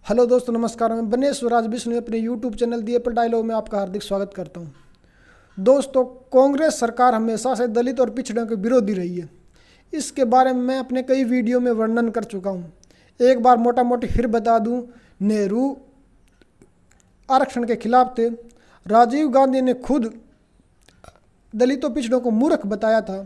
Hello दोस्तों, नमस्कार। मैं बनेश स्वराज विष्णु अपने यूट्यूब चैनल दिए पर डायलॉग में आपका हार्दिक स्वागत करता हूं। दोस्तों, कांग्रेस सरकार हमेशा से दलित और पिछड़ों के विरोधी रही है। इसके बारे में मैं अपने कई वीडियो में वर्णन कर चुका हूं। एक बार मोटा मोटी फिर बता दूं, नेहरू आरक्षण के खिलाफ थे। राजीव गांधी ने खुद दलितों पिछड़ों को मूर्ख बताया था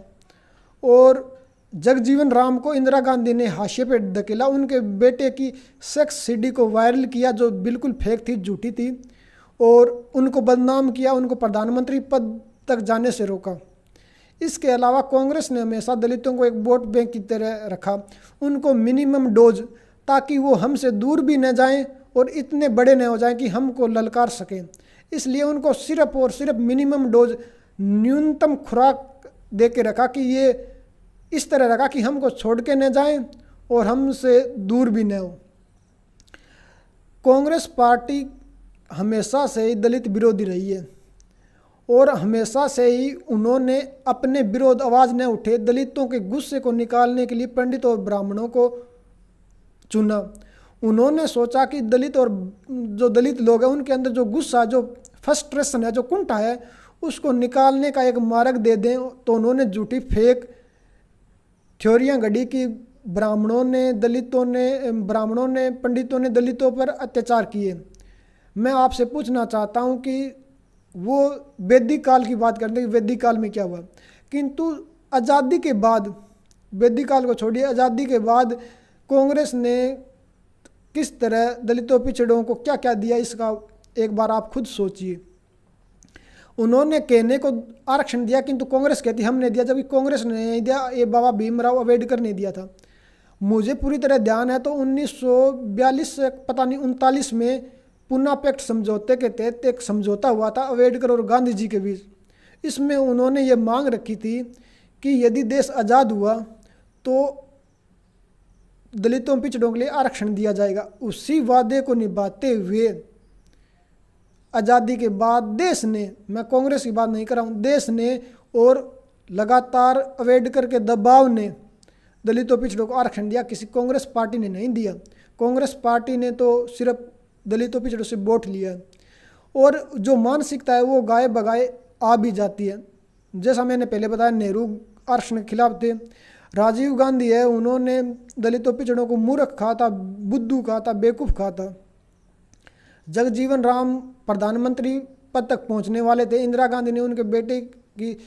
और जगजीवन राम को इंदिरा गांधी ने हाशिए पे धकेला। उनके बेटे की सेक्स सीडी को वायरल किया जो बिल्कुल फेक थी, झूठी थी, और उनको बदनाम किया, उनको प्रधानमंत्री पद तक जाने से रोका। इसके अलावा कांग्रेस ने हमेशा दलितों को एक वोट बैंक की तरह रखा, उनको मिनिमम डोज, ताकि वो हमसे दूर भी न जाएं और इतने बड़े न हो जाएं कि हमको ललकार सकें। इसलिए उनको सिर्फ और सिर्फ मिनिमम डोज, न्यूनतम खुराक दे के रखा कि ये इस तरह रखा कि हमको छोड़ के न जाएं और हमसे दूर भी न हो। कांग्रेस पार्टी हमेशा से ही दलित विरोधी रही है और हमेशा से ही उन्होंने अपने विरोध आवाज़ न उठे दलितों के गुस्से को निकालने के लिए पंडितों और ब्राह्मणों को चुना। उन्होंने सोचा कि दलित और जो दलित लोग हैं उनके अंदर जो गुस्सा, जो फ्रस्ट्रेशन है, जो कुंठा है, उसको निकालने का एक मार्ग दे दें। तो उन्होंने झूठी फेक थ्योरियाँ गढ़ी कि ब्राह्मणों ने पंडितों ने दलितों पर अत्याचार किए। मैं आपसे पूछना चाहता हूँ कि वो वैदिक काल की बात करते हैं कि वैदिक काल में क्या हुआ, किंतु आज़ादी के बाद, वैदिक काल को छोड़िए, आज़ादी के बाद कांग्रेस ने किस तरह दलितों पिछड़ों को क्या क्या दिया, इसका एक बार आप खुद सोचिए। उन्होंने कहने को आरक्षण दिया, किंतु कांग्रेस कहती हमने दिया, जबकि कांग्रेस ने नहीं दिया, ये बाबा भीमराव अम्बेडकर ने दिया था। मुझे पूरी तरह ध्यान है तो 1942 से पता नहीं 39 में पूना पैक्ट समझौते के तहत एक समझौता हुआ था अम्बेडकर और गांधी जी के बीच। इसमें उन्होंने ये मांग रखी थी कि यदि देश आज़ाद हुआ तो दलितों पिछड़ों के लिए आरक्षण दिया जाएगा। उसी वादे को निभाते हुए आज़ादी के बाद देश ने, मैं कांग्रेस की बात नहीं कर रहा हूँ, देश ने और लगातार अम्बेडकर के दबाव ने दलितों पिछड़ों को आरक्षण दिया। किसी कांग्रेस पार्टी ने नहीं दिया। कांग्रेस पार्टी ने तो सिर्फ दलितों पिछड़ों से वोट लिया है और जो मानसिकता है वो गाये बगाए आ भी जाती है। जैसा मैंने पहले बताया, नेहरू आरक्षण के खिलाफ थे। राजीव गांधी है, उन्होंने दलितों पिछड़ों को मूर्ख कहा था, बुद्धू कहा था, बेवकूफ़ कहा था। जगजीवन राम प्रधानमंत्री पद तक पहुंचने वाले थे। इंदिरा गांधी ने उनके बेटे की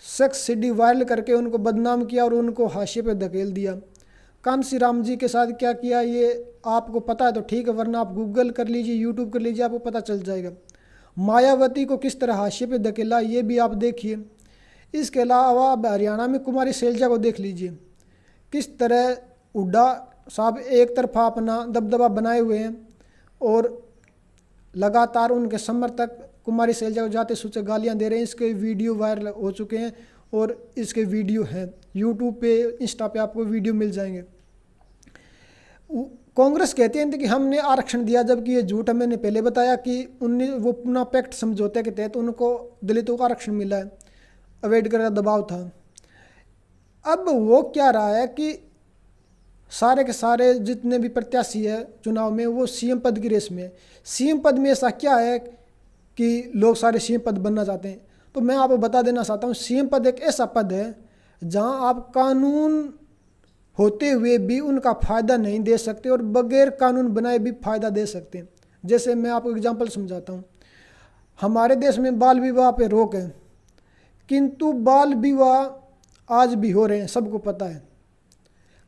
सेक्स सीडी वायरल करके उनको बदनाम किया और उनको हाशिए पे धकेल दिया। कांसी राम जी के साथ क्या किया ये आपको पता है तो ठीक है, वरना आप गूगल कर लीजिए, यूट्यूब कर लीजिए, आपको पता चल जाएगा। मायावती को किस तरह हाशिए पे धकेला ये भी आप देखिए। इसके अलावा आप हरियाणा में कुमारी शैलजा को देख लीजिए, किस तरह हुड्डा साहब एक तरफा अपना दबदबा बनाए हुए हैं और लगातार उनके समर्थक कुमारी शैलजा को जाते सूचे गालियां दे रहे हैं। इसके वीडियो वायरल हो चुके हैं और इसके वीडियो हैं यूट्यूब पे, इंस्टा पे आपको वीडियो मिल जाएंगे। कांग्रेस कहते हैं कि हमने आरक्षण दिया, जबकि ये झूठ है। मैंने पहले बताया कि वो पूना पैक्ट समझौते के तहत उनको दलितों का आरक्षण मिला है, अम्बेडकर का दबाव था। अब वो क्या रहा है कि सारे के सारे जितने भी प्रत्याशी है चुनाव में वो सीएम पद की रेस में। सीएम पद में ऐसा क्या है कि लोग सारे सीएम पद बनना चाहते हैं? तो मैं आपको बता देना चाहता हूँ, सीएम पद एक ऐसा पद है जहां आप कानून होते हुए भी उनका फ़ायदा नहीं दे सकते और बगैर कानून बनाए भी फ़ायदा दे सकते हैं। जैसे मैं आपको एग्जांपल समझाता हूँ। हमारे देश में बाल विवाह पे रोक है, किंतु बाल विवाह आज भी हो रहे हैं, सबको पता है।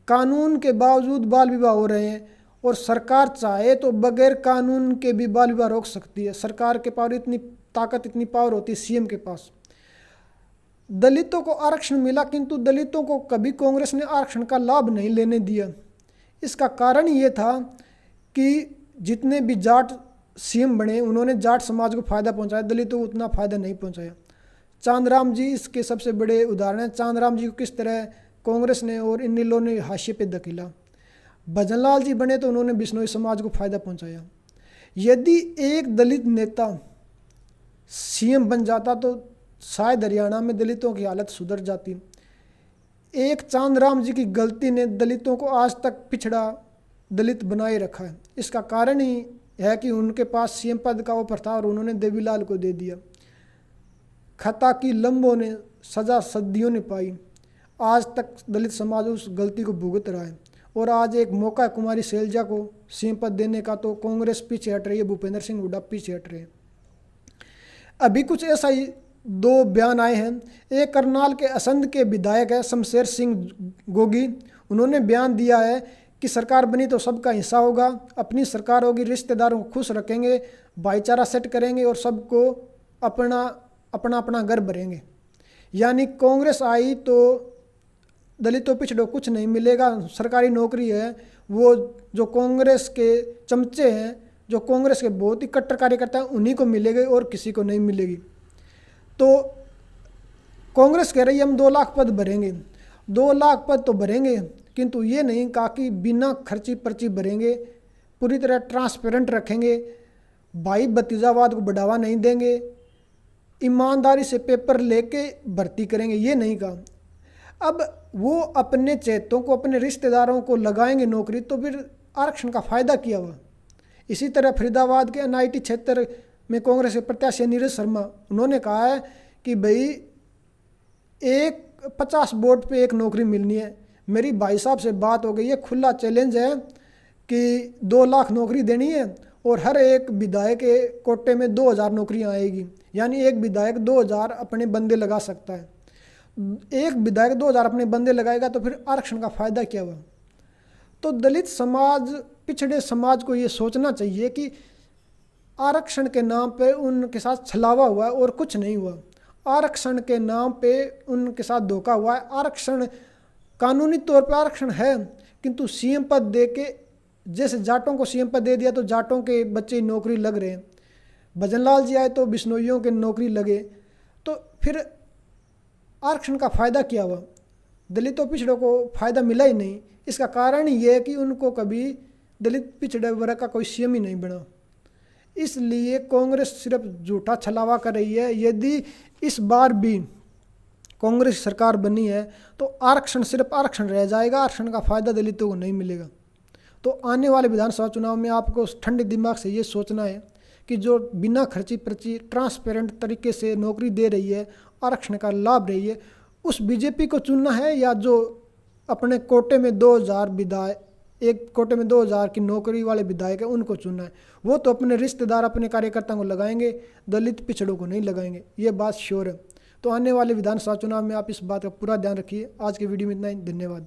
कानून के बावजूद बाल विवाह हो रहे हैं और सरकार चाहे तो बगैर कानून के भी बाल विवाह रोक सकती है। सरकार के पास इतनी ताकत, इतनी पावर होती है सीएम के पास। दलितों को आरक्षण मिला, किंतु दलितों को कभी कांग्रेस ने आरक्षण का लाभ नहीं लेने दिया। इसका कारण ये था कि जितने भी जाट सीएम बने उन्होंने जाट समाज को फ़ायदा पहुंचाया, दलितों को उतना फ़ायदा नहीं पहुंचाया। चांदराम जी इसके सबसे बड़े उदाहरण हैं। चांदराम जी को किस तरह कांग्रेस ने और इन लोगों ने हाशिए पे धकेला। भजनलाल जी बने तो उन्होंने बिश्नोई समाज को फ़ायदा पहुंचाया। यदि एक दलित नेता सीएम बन जाता तो शायद हरियाणा में दलितों की हालत सुधर जाती। एक चांदराम जी की गलती ने दलितों को आज तक पिछड़ा दलित बनाए रखा है। इसका कारण ही है कि उनके पास सीएम पद का ऑफर था और उन्होंने देवीलाल को दे दिया। खता की लंबों ने सजा सदियों ने पाई, आज तक दलित समाज उस गलती को भुगत रहा है और आज एक मौका है कुमारी शैलजा को सीएम पद देने का, तो कांग्रेस पीछे हट रही है, भूपेंद्र सिंह हुड्डा पीछे हट रहे हैं। अभी कुछ ऐसा ही 2 बयान आए हैं। एक करनाल के असंध के विधायक है शमशेर सिंह गोगी, उन्होंने बयान दिया है कि सरकार बनी तो सबका हिस्सा होगा, अपनी सरकार होगी, रिश्तेदारों को खुश रखेंगे, भाईचारा सेट करेंगे और सबको अपना अपना घर भरेंगे। यानी कांग्रेस आई तो दलितों पिछड़ों कुछ नहीं मिलेगा, सरकारी नौकरी है वो जो कांग्रेस के चमचे हैं, जो कांग्रेस के बहुत ही कट्टर कार्यकर्ता हैं, उन्हीं को मिलेगी और किसी को नहीं मिलेगी। तो कांग्रेस कह रही है हम 2 लाख पद भरेंगे, 2 लाख पद तो भरेंगे, किंतु ये नहीं कहा कि बिना खर्ची पर्ची भरेंगे, पूरी तरह ट्रांसपेरेंट रखेंगे, भाई भतीजावाद को बढ़ावा नहीं देंगे, ईमानदारी से पेपर लेके भर्ती करेंगे, ये नहीं कहा। अब वो अपने चेतों को, अपने रिश्तेदारों को लगाएंगे नौकरी, तो फिर आरक्षण का फ़ायदा क्या हुआ। इसी तरह फरीदाबाद के NIT क्षेत्र में कांग्रेस के प्रत्याशी नीरज शर्मा, उन्होंने कहा है कि भाई 50 वोट पे 1 नौकरी मिलनी है। मेरी भाई साहब से बात हो गई है, खुला चैलेंज है कि 2 लाख नौकरी देनी है और हर एक विधायक के कोटे में 2000 नौकरियां आएगी, यानी एक विधायक 2000 अपने बंदे लगा सकता है। एक विधायक 2000 अपने बंदे लगाएगा तो फिर आरक्षण का फ़ायदा क्या हुआ। तो दलित समाज, पिछड़े समाज को ये सोचना चाहिए कि आरक्षण के नाम पे उनके साथ छलावा हुआ है और कुछ नहीं हुआ। आरक्षण के नाम पे उनके साथ धोखा हुआ है। आरक्षण कानूनी तौर पे आरक्षण है, किंतु सीएम पद दे के, जैसे जाटों को सीएम पद दे दिया तो जाटों के बच्चे नौकरी लग रहे हैं, भजनलाल जी आए तो बिश्नोइयों के नौकरी लगे, तो फिर आरक्षण का फ़ायदा क्या हुआ। दलितों पिछड़ों को फ़ायदा मिला ही नहीं। इसका कारण ये है कि उनको कभी दलित पिछड़े वर्ग का कोई सीएम ही नहीं बना। इसलिए कांग्रेस सिर्फ झूठा छलावा कर रही है। यदि इस बार भी कांग्रेस सरकार बनी है तो आरक्षण सिर्फ आरक्षण रह जाएगा, आरक्षण का फ़ायदा दलितों को नहीं मिलेगा। तो आने वाले विधानसभा चुनाव में आपको ठंडे दिमाग से ये सोचना है कि जो बिना खर्ची पर्ची ट्रांसपेरेंट तरीके से नौकरी दे रही है, आरक्षण का लाभ रही है, उस बीजेपी को चुनना है, या जो अपने कोटे में 2000 विधायक, एक कोटे में 2000 की नौकरी वाले विधायक है, उनको चुनना है। वो तो अपने रिश्तेदार, अपने कार्यकर्ताओं को लगाएंगे, दलित पिछड़ों को नहीं लगाएंगे, ये बात श्योर है। तो आने वाले विधानसभा चुनाव में आप इस बात का पूरा ध्यान रखिए। आज के वीडियो में इतना ही, धन्यवाद।